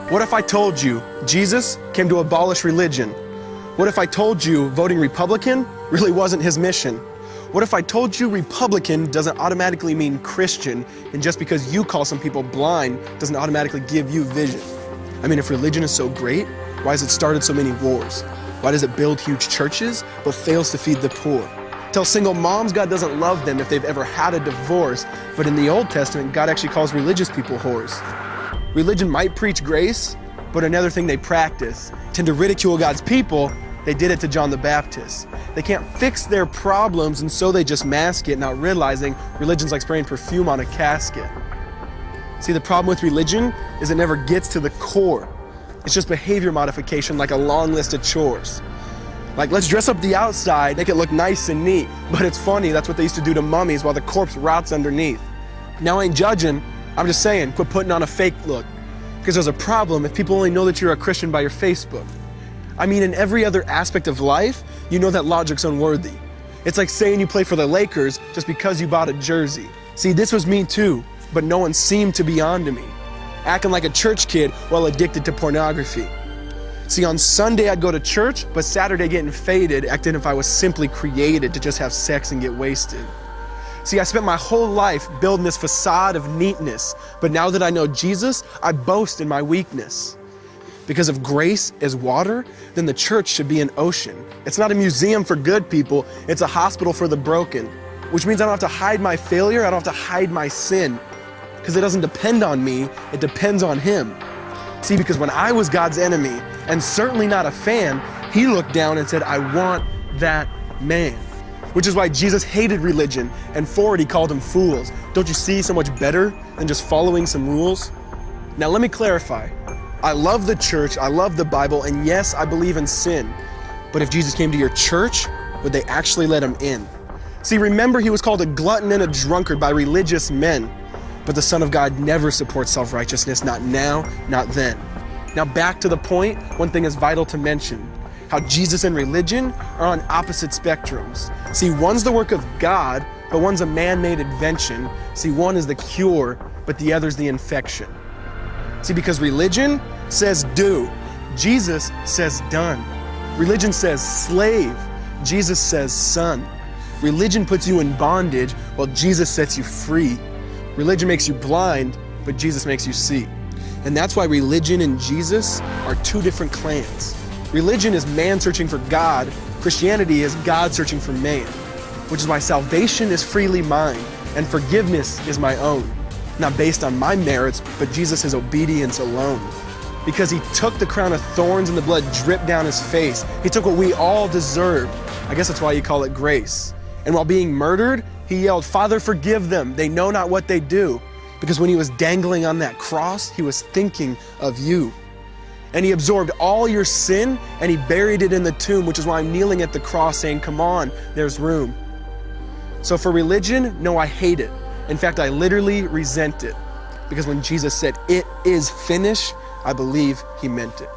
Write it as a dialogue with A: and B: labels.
A: What if I told you Jesus came to abolish religion? What if I told you voting Republican really wasn't his mission? What if I told you Republican doesn't automatically mean Christian, and just because you call some people blind doesn't automatically give you vision? I mean, if religion is so great, why has it started so many wars? Why does it build huge churches but fails to feed the poor? Tell single moms God doesn't love them if they've ever had a divorce, but in the Old Testament, God actually calls religious people whores. Religion might preach grace, but another thing they practice. Tend to ridicule God's people. They did it to John the Baptist. They can't fix their problems, and so they just mask it, not realizing religion's like spraying perfume on a casket. See, the problem with religion is it never gets to the core. It's just behavior modification, like a long list of chores. Like, let's dress up the outside, make it look nice and neat. But it's funny, that's what they used to do to mummies while the corpse rots underneath. Now, I ain't judging. I'm just saying, quit putting on a fake look. Because there's a problem if people only know that you're a Christian by your Facebook. I mean, in every other aspect of life, you know that logic's unworthy. It's like saying you play for the Lakers just because you bought a jersey. See, this was me too, but no one seemed to be on to me. Acting like a church kid while addicted to pornography. See, on Sunday I'd go to church, but Saturday getting faded, acting if I was simply created to just have sex and get wasted. See, I spent my whole life building this facade of neatness, but now that I know Jesus, I boast in my weakness. Because if grace is water, then the church should be an ocean. It's not a museum for good people, it's a hospital for the broken. Which means I don't have to hide my failure, I don't have to hide my sin. Because it doesn't depend on me, it depends on Him. See, because when I was God's enemy, and certainly not a fan, He looked down and said, I want that man. Which is why Jesus hated religion, and for it He called them fools. Don't you see so much better than just following some rules? Now let me clarify. I love the church, I love the Bible, and yes, I believe in sin. But if Jesus came to your church, would they actually let Him in? See, remember He was called a glutton and a drunkard by religious men. But the Son of God never supports self-righteousness, not now, not then. Now back to the point, one thing is vital to mention. How Jesus and religion are on opposite spectrums. See, one's the work of God, but one's a man-made invention. See, one is the cure, but the other's the infection. See, because religion says do, Jesus says done. Religion says slave, Jesus says son. Religion puts you in bondage, while Jesus sets you free. Religion makes you blind, but Jesus makes you see. And that's why religion and Jesus are two different clans. Religion is man searching for God. Christianity is God searching for man. Which is why salvation is freely mine, and forgiveness is my own. Not based on my merits, but Jesus' obedience alone. Because He took the crown of thorns and the blood dripped down His face. He took what we all deserved. I guess that's why you call it grace. And while being murdered, He yelled, Father, forgive them. They know not what they do. Because when He was dangling on that cross, He was thinking of you. And He absorbed all your sin and He buried it in the tomb, which is why I'm kneeling at the cross saying, come on, there's room. So for religion, no, I hate it. In fact, I literally resent it. Because when Jesus said, it is finished, I believe He meant it.